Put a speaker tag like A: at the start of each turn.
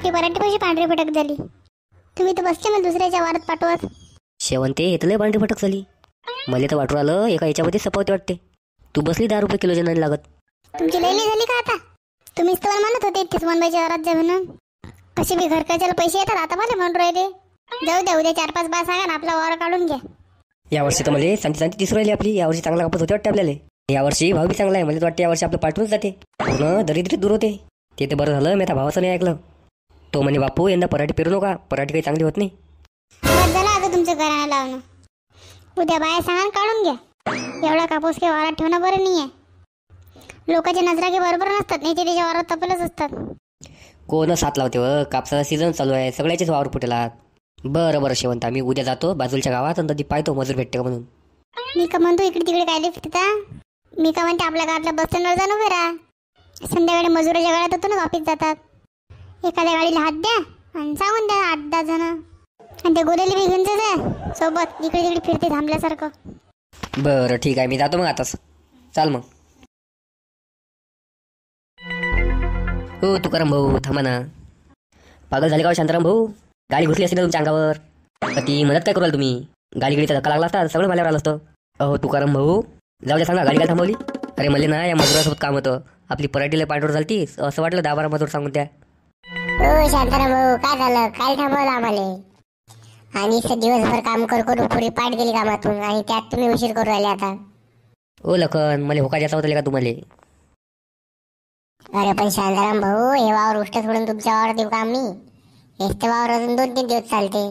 A: आपली पराठी पैसे पांढरी फटक झाली. तुम्ही तर बसचे मला दुसऱ्याच्या वारात पाठवत.
B: शेवंते हे तर लय पांढरी फटक झाली. मला तर वाटू आलं एका याच्यामध्ये सपावते वाटते. तू बसली 10 रुपये किलो नाही लागत.
A: तुमची लैली झाली का आता? तुम्हीच तर म्हणत होते इतकेच मनबाईच्या वारात जा म्हणून. कसे बी घरकाच्याला पैसे येतात आता मला म्हणून राहिले. जाऊ द्या, उद्या 4-5 बा सांगा ना आपला वावर काढून घ्या.
B: यावर्षी तर मला शांती दिसून राहिली आपली. यावर्षी चांगला कापत होते वाटते आपल्याला. यावर्षी भाव बी चांगला आहे. मला वाटते यावर्षी आपलं पाठवून जाते. पूर्ण दरिद्री दूर होते. ते तर बरं झालं मी आता भावाचं नाही ऐकलं. तो म्हणे बापू यंदा पराठी पेरू नका, पराठी काही चांगली होत नाही.
A: बस झालं आता तुमचं घराणं लावणं. उद्या बाया सांगा काढून घ्या. एवढा कापूस काही वारात ठेवणं बरं नाही आहे. लोकांच्या नजरा काही बरोबर नसतात, नाही ते त्याच्या वारात तपलच असतात.
B: कोण साथ लावते व? कापसाचा सीझन चालू आहे, सगळ्याचेच वावर फुटेलात. बरं शेवंता, मी उद्या जातो बाजूच्या गावात आणि ती पाहतो मजूर भेटते का म्हणून.
A: मी का म्हणतो इकडे तिकडे काय फिरता? मी का म्हणते आपल्या गावातल्या बस स्टँडवर जाऊन उभे राहा. संध्याकाळी मजुराच्या गाड्यात होतो ना वापिस जातात. एखाद्या गाडीला हात द्या आणि सांगून द्या 8-10 जण. आणि ते गोरेली बी घेऊन जा सोबत, इकडे तिकडे फिरते थांबल्यासारखं.
B: बरं ठीक आहे, मी जातो मग आताच. चाल मग. हो तुकाराम भाऊ थांबा ना. पागल झाले का शांताराम भाऊ? गाडी घुसली असती ना तुमच्या अंगावर. ती मदत काय कराल तुम्ही? गाडीचा धक्का लागला असता सगळं माझ्यावर आलं असतं. अहो तुकाराम भाऊ जाऊ द्या, सांगा गाडी काय थांबवली? अरे मला ना या मजुरासोबत काम होतं. आपली पराठीला पाठवून झालती असं वाटलं 10-12 मजूर सांगून द्या.
A: हो शांताराम भाऊ काय झालं? काय थांबवलं आम्हाला? आणि दिवसभर काम करू पुढे पाठ गेली कामातून आणि त्यात तुम्ही उशीर करू राहिले आता.
B: ओ लखन मला होका जायचा होता का तुम्हाला?
A: अरे पण शांताराम भाऊ हे वावर उष्ट सोडून तुमच्या वावर देऊ का आम्ही? हेच तर वावर अजून 2-3 दिवस चालते.